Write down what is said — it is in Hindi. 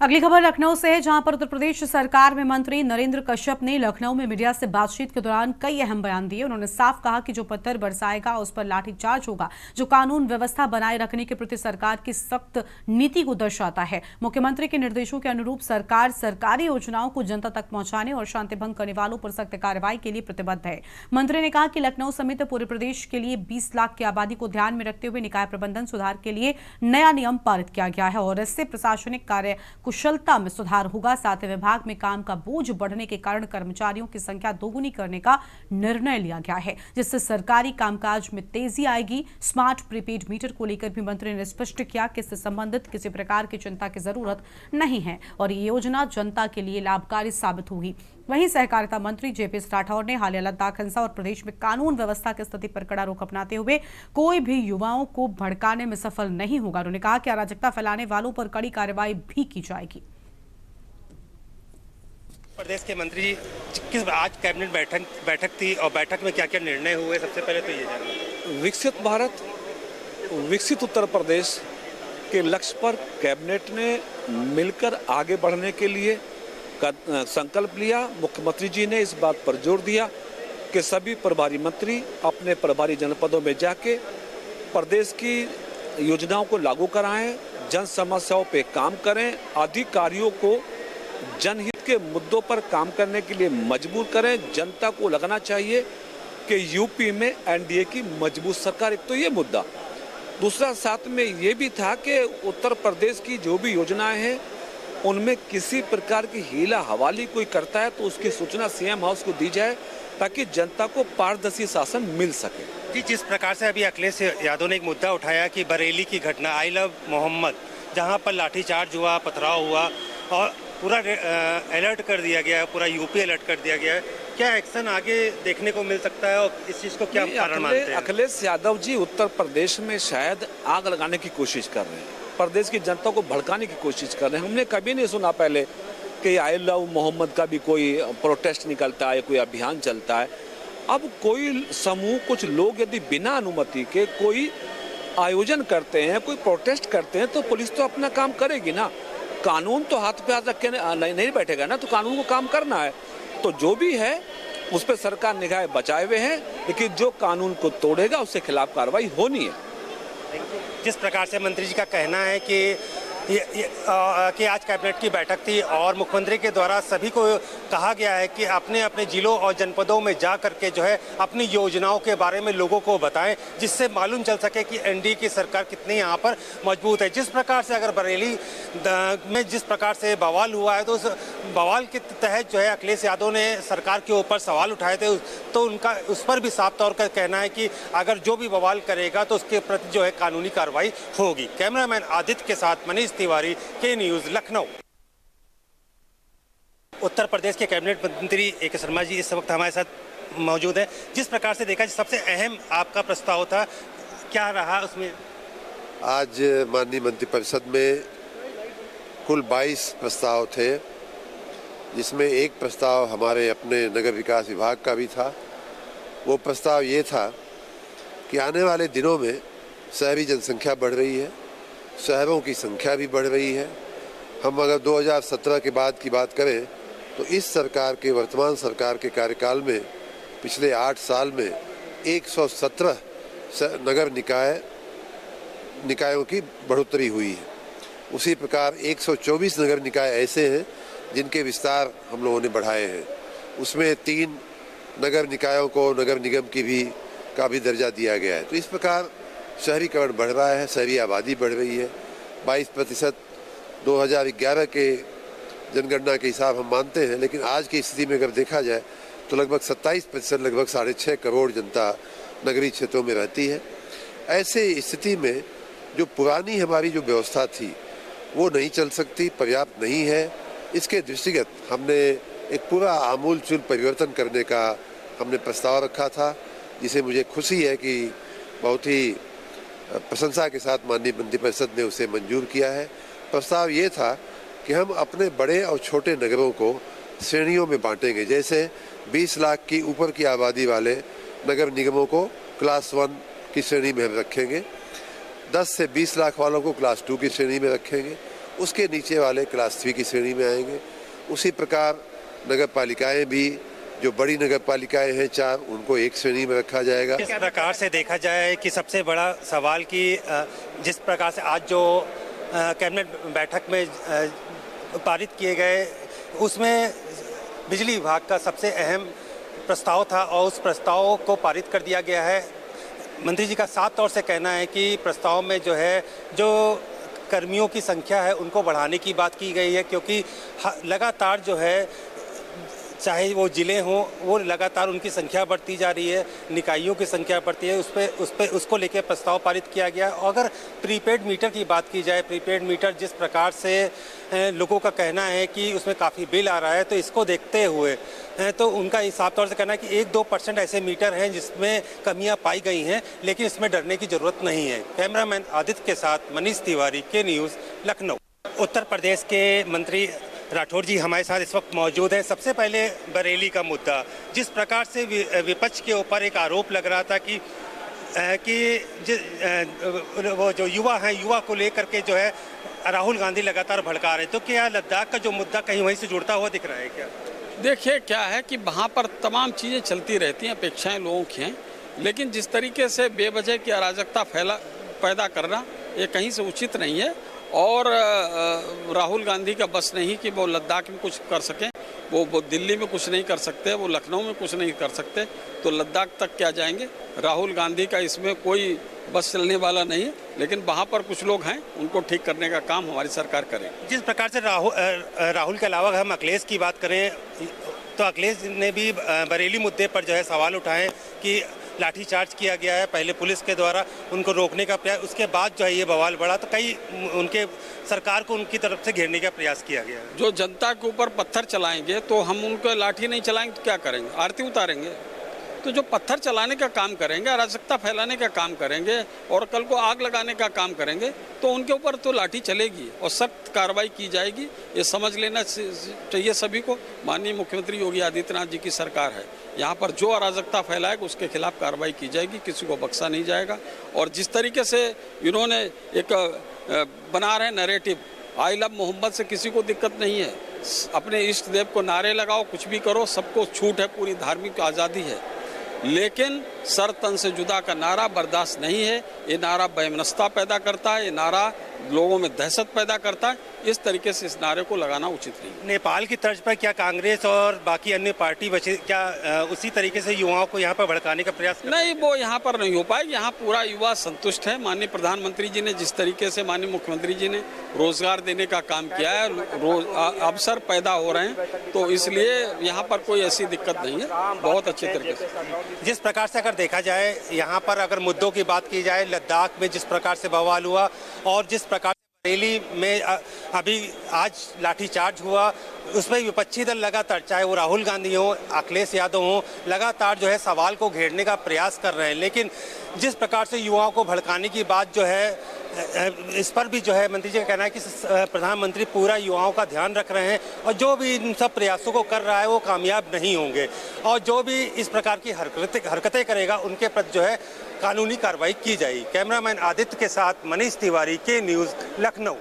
अगली खबर लखनऊ से है, जहां पर उत्तर प्रदेश सरकार में मंत्री नरेंद्र कश्यप ने लखनऊ में मीडिया से बातचीत के दौरान कई अहम बयान दिए। उन्होंने साफ कहा कि जो पत्थर बरसाएगा उस पर लाठीचार्ज होगा, जो कानून व्यवस्था बनाए रखने के प्रति सरकार की सख्त नीति को दर्शाता है। मुख्यमंत्री के निर्देशों के अनुरूप सरकार सरकारी योजनाओं को जनता तक पहुंचाने और शांति भंग करने वालों पर सख्त कार्रवाई के लिए प्रतिबद्ध है। मंत्री ने कहा कि लखनऊ समेत पूरे प्रदेश के लिए 20 लाख की आबादी को ध्यान में रखते हुए निकाय प्रबंधन सुधार के लिए नया नियम पारित किया गया है और इससे प्रशासनिक कार्य कुशलता में सुधार होगा। साथ ही विभाग में काम का बोझ बढ़ने के कारण कर्मचारियों की संख्या दोगुनी करने का निर्णय लिया गया है, जिससे सरकारी कामकाज में तेजी आएगी। स्मार्ट प्रीपेड मीटर को लेकर भी मंत्री ने स्पष्ट किया कि इससे संबंधित किसी प्रकार की चिंता की जरूरत नहीं है और ये योजना जनता के लिए लाभकारी साबित होगी। वहीं सहकारिता मंत्री जेपी राठौर ने हालिया लद्दाख हिंसा और प्रदेश में कानून व्यवस्था की स्थिति पर कड़ा रुख अपनाते हुए कोई भी युवाओं को भड़काने में सफल नहीं होगा। उन्होंने कहा कि अराजकता फैलाने वालों पर कड़ी कार्रवाई भी की जाएगी। प्रदेश के मंत्री किस आज कैबिनेट बैठक थी और बैठक में क्या-क्या निर्णय हुए, सबसे पहले तो ये जानना। विकसित भारत, विकसित उत्तर प्रदेश के लक्ष्य पर कैबिनेट ने मिलकर आगे बढ़ने के लिए संकल्प लिया। मुख्यमंत्री जी ने इस बात पर जोर दिया कि सभी प्रभारी मंत्री अपने प्रभारी जनपदों में जाके प्रदेश की योजनाओं को लागू कराएं, जन समस्याओं पे काम करें, अधिकारियों को जनहित के मुद्दों पर काम करने के लिए मजबूर करें। जनता को लगना चाहिए कि यूपी में एनडीए की मजबूत सरकार, एक तो ये मुद्दा। दूसरा साथ में ये भी था कि उत्तर प्रदेश की जो भी योजनाएं हैं उनमें किसी प्रकार की हीला हवाली कोई करता है तो उसकी सूचना सीएम हाउस को दी जाए ताकि जनता को पारदर्शी शासन मिल सके। जी, जिस प्रकार से अभी अखिलेश यादव ने एक मुद्दा उठाया कि बरेली की घटना आई लव मोहम्मद, जहां पर लाठीचार्ज हुआ, पथराव हुआ और पूरा अलर्ट कर दिया गया है, पूरा यूपी अलर्ट कर दिया गया है, क्या एक्शन आगे देखने को मिल सकता है और इस चीज को क्या कारण मानते हैं? अखिलेश यादव जी उत्तर प्रदेश में शायद आग लगाने की कोशिश कर रहे हैं, प्रदेश की जनता को भड़काने की कोशिश कर रहे हैं। हमने कभी नहीं सुना पहले कि आई लव मोहम्मद का भी कोई प्रोटेस्ट निकलता है, कोई अभियान चलता है। अब कोई समूह, कुछ लोग यदि बिना अनुमति के कोई आयोजन करते हैं, कोई प्रोटेस्ट करते हैं तो पुलिस तो अपना काम करेगी ना। कानून तो हाथ पे हाथ रख के नहीं बैठेगा ना, तो कानून को काम करना है। तो जो भी है उस पर सरकार निगाहें बचाए हुए हैं, लेकिन जो कानून को तोड़ेगा उसके खिलाफ कार्रवाई होनी है। जिस प्रकार से मंत्री जी का कहना है कि आज कैबिनेट की बैठक थी और मुख्यमंत्री के द्वारा सभी को कहा गया है कि अपने अपने जिलों और जनपदों में जा करके जो है अपनी योजनाओं के बारे में लोगों को बताएं, जिससे मालूम चल सके कि एनडीए की सरकार कितनी यहाँ पर मजबूत है। जिस प्रकार से अगर बरेली में जिस प्रकार से बवाल हुआ है तो उस बवाल के तहत जो है अखिलेश यादव ने सरकार के ऊपर सवाल उठाए थे, तो उनका उस पर भी साफ तौर पर कहना है कि अगर जो भी बवाल करेगा तो उसके प्रति जो है कानूनी कार्रवाई होगी। कैमरामैन आदित्य के साथ मनीष तिवारी, के न्यूज, लखनऊ। उत्तर प्रदेश के कैबिनेट मंत्री ए.के. शर्मा जी इस वक्त हमारे साथ मौजूद हैं। जिस प्रकार से देखा सबसे अहम आपका प्रस्ताव था, क्या रहा उसमें? आज माननीय मंत्रिपरिषद में कुल 22 प्रस्ताव थे, जिसमें एक प्रस्ताव हमारे अपने नगर विकास विभाग का भी था। वो प्रस्ताव ये था कि आने वाले दिनों में शहरी जनसंख्या बढ़ रही है, शहरों की संख्या भी बढ़ रही है। हम अगर 2017 के बाद की बात करें तो इस सरकार के, वर्तमान सरकार के कार्यकाल में पिछले 8 साल में 117 नगर निकायों की बढ़ोतरी हुई है। उसी प्रकार 124 नगर निकाय ऐसे हैं जिनके विस्तार हम लोगों ने बढ़ाए हैं। उसमें 3 नगर निकायों को नगर निगम का भी दर्जा दिया गया है। तो इस प्रकार शहरीकरण बढ़ रहा है, शहरी आबादी बढ़ रही है। 22% 2011 के जनगणना के हिसाब हम मानते हैं, लेकिन आज की स्थिति में अगर देखा जाए तो लगभग 27%, लगभग 6.5 करोड़ जनता नगरीय क्षेत्रों में रहती है। ऐसे स्थिति में जो पुरानी हमारी जो व्यवस्था थी वो नहीं चल सकती, पर्याप्त नहीं है। इसके दृष्टिगत हमने एक पूरा आमूलचूल परिवर्तन करने का हमने प्रस्ताव रखा था, जिसे मुझे खुशी है कि बहुत ही प्रशंसा के साथ माननीय मंत्रिपरिषद ने उसे मंजूर किया है। प्रस्ताव ये था कि हम अपने बड़े और छोटे नगरों को श्रेणियों में बांटेंगे। जैसे 20 लाख की ऊपर की आबादी वाले नगर निगमों को क्लास 1 की श्रेणी में हम रखेंगे, 10 से 20 लाख वालों को क्लास 2 की श्रेणी में रखेंगे उसके नीचे वाले क्लास 3 की श्रेणी में आएंगे। उसी प्रकार नगर पालिकाएँ भी, जो बड़ी नगर पालिकाएँ हैं 4, उनको एक श्रेणी में रखा जाएगा। इस प्रकार से देखा जाए कि सबसे बड़ा सवाल कि जिस प्रकार से आज जो कैबिनेट बैठक में पारित किए गए, उसमें बिजली विभाग का सबसे अहम प्रस्ताव था और उस प्रस्ताव को पारित कर दिया गया है। मंत्री जी का साफ तौर से कहना है कि प्रस्ताव में जो है, जो कर्मियों की संख्या है उनको बढ़ाने की बात की गई है, क्योंकि लगातार जो है, चाहे वो ज़िले हों, वो लगातार उनकी संख्या बढ़ती जा रही है, निकायों की संख्या बढ़ती है, उसको लेकर प्रस्ताव पारित किया गया। और अगर प्रीपेड मीटर की बात की जाए, प्रीपेड मीटर जिस प्रकार से लोगों का कहना है कि उसमें काफ़ी बिल आ रहा है, तो इसको देखते हुए तो उनका साफ तौर से कहना है कि 1-2% ऐसे मीटर हैं जिसमें कमियां पाई गई हैं, लेकिन इसमें डरने की ज़रूरत नहीं है। कैमरामैन आदित्य के साथ मनीष तिवारी, के न्यूज़, लखनऊ। उत्तर प्रदेश के मंत्री राठौर जी हमारे साथ इस वक्त मौजूद हैं। सबसे पहले बरेली का मुद्दा, जिस प्रकार से विपक्ष के ऊपर एक आरोप लग रहा था कि वो जो युवा हैं, युवा को लेकर के जो है राहुल गांधी लगातार भड़का रहे हैं, तो क्या लद्दाख का जो मुद्दा कहीं वहीं से जुड़ता हुआ दिख रहा है क्या? देखिए, क्या है कि वहाँ पर तमाम चीज़ें चलती रहती हैं, अपेक्षाएं लोगों की हैं, लेकिन जिस तरीके से बेवजह की अराजकता पैदा करना ये कहीं से उचित नहीं है। और राहुल गांधी का बस नहीं कि वो लद्दाख में कुछ कर सकें, वो दिल्ली में कुछ नहीं कर सकते, वो लखनऊ में कुछ नहीं कर सकते, तो लद्दाख तक क्या जाएंगे? राहुल गांधी का इसमें कोई बस चलने वाला नहीं है, लेकिन वहाँ पर कुछ लोग हैं, उनको ठीक करने का काम हमारी सरकार करे। जिस प्रकार से राहुल के अलावा हम अखिलेश की बात करें, तो अखिलेश ने भी बरेली मुद्दे पर जो है सवाल उठाए कि लाठीचार्ज किया गया है पहले पुलिस के द्वारा, उनको रोकने का प्रयास, उसके बाद जो है ये बवाल बढ़ा, तो कई उनके सरकार को उनकी तरफ से घेरने का प्रयास किया गया है। जो जनता के ऊपर पत्थर चलाएंगे तो हम उनको लाठी नहीं चलाएंगे तो क्या करेंगे? आरती उतारेंगे? तो जो पत्थर चलाने का काम करेंगे, अराजकता फैलाने का काम करेंगे और कल को आग लगाने का काम करेंगे, तो उनके ऊपर तो लाठी चलेगी और सख्त कार्रवाई की जाएगी। ये समझ लेना चाहिए सभी को। माननीय मुख्यमंत्री योगी आदित्यनाथ जी की सरकार है, यहाँ पर जो अराजकता फैलाएगा उसके खिलाफ कार्रवाई की जाएगी, किसी को बख्शा नहीं जाएगा। और जिस तरीके से इन्होंने एक बना रहे नैरेटिव, आई लव मोहम्मद से किसी को दिक्कत नहीं है, अपने इष्ट देव को नारे लगाओ, कुछ भी करो, सबको छूट है, पूरी धार्मिक आज़ादी है, लेकिन सर तन से जुदा का नारा बर्दाश्त नहीं है। ये नारा बेमनस्ता पैदा करता है, ये नारा लोगों में दहशत पैदा करता है। इस तरीके से इस नारे को लगाना उचित नहीं। नेपाल की तर्ज पर क्या कांग्रेस और बाकी अन्य पार्टी क्या उसी तरीके से युवाओं को यहाँ पर भड़काने का प्रयास नहीं, वो यहाँ पर नहीं हो पाएगी। यहाँ पूरा युवा संतुष्ट है। माननीय प्रधानमंत्री जी ने जिस तरीके से, माननीय मुख्यमंत्री जी ने रोजगार देने का काम किया है, अवसर पैदा हो रहे हैं, तो इसलिए यहाँ पर कोई ऐसी दिक्कत नहीं है, बहुत अच्छे तरीके से। जिस प्रकार से अगर देखा जाए, यहाँ पर अगर मुद्दों की बात की जाए, लद्दाख में जिस प्रकार से बवाल हुआ और जिस प्रकार बरेली में अभी आज लाठीचार्ज हुआ, उसमें विपक्षी दल लगातार, चाहे वो राहुल गांधी हो, अखिलेश यादव हो, लगातार जो है सवाल को घेरने का प्रयास कर रहे हैं। लेकिन जिस प्रकार से युवाओं को भड़काने की बात जो है, इस पर भी जो है मंत्री जी का कहना है कि प्रधानमंत्री पूरा युवाओं का ध्यान रख रहे हैं और जो भी इन सब प्रयासों को कर रहा है वो कामयाब नहीं होंगे, और जो भी इस प्रकार की हरकतें करेगा उनके प्रति जो है कानूनी कार्रवाई की जाएगी। कैमरामैन आदित्य के साथ मनीष तिवारी, के न्यूज़, लखनऊ।